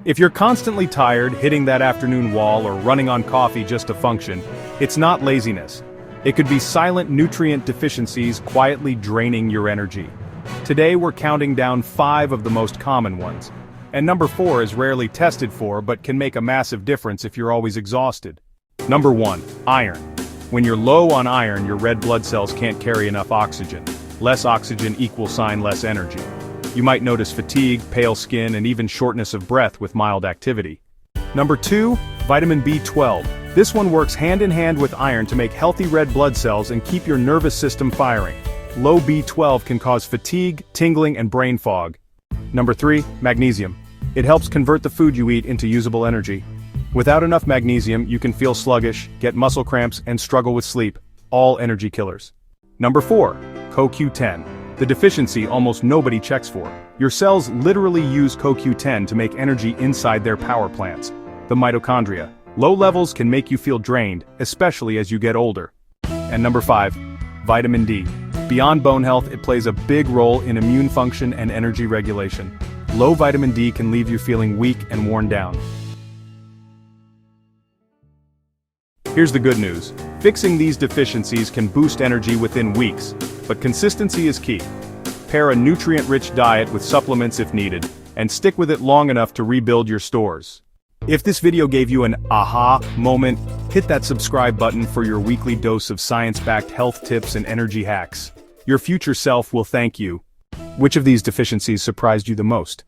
If you're constantly tired, hitting that afternoon wall, or running on coffee just to function, it's not laziness. It could be silent nutrient deficiencies quietly draining your energy. Today we're counting down 5 of the most common ones. And number 4 is rarely tested for but can make a massive difference if you're always exhausted. Number 1, iron. When you're low on iron, your red blood cells can't carry enough oxygen. Less oxygen equals less energy. You might notice fatigue, pale skin, and even shortness of breath with mild activity. Number 2, vitamin B12. This one works hand in hand with iron to make healthy red blood cells and keep your nervous system firing. Low B12 can cause fatigue, tingling, and brain fog. Number 3, magnesium. It helps convert the food you eat into usable energy. Without enough magnesium, you can feel sluggish, get muscle cramps, and struggle with sleep. All energy killers. Number 4, CoQ10. The deficiency almost nobody checks for. Your cells literally use CoQ10 to make energy inside their power plants, the mitochondria. Low levels can make you feel drained, especially as you get older. And number 5, vitamin D. Beyond bone health, it plays a big role in immune function and energy regulation. Low vitamin D can leave you feeling weak and worn down. Here's the good news. Fixing these deficiencies can boost energy within weeks, but consistency is key. Pair a nutrient-rich diet with supplements if needed, and stick with it long enough to rebuild your stores. If this video gave you an aha moment, hit that subscribe button for your weekly dose of science-backed health tips and energy hacks. Your future self will thank you. Which of these deficiencies surprised you the most?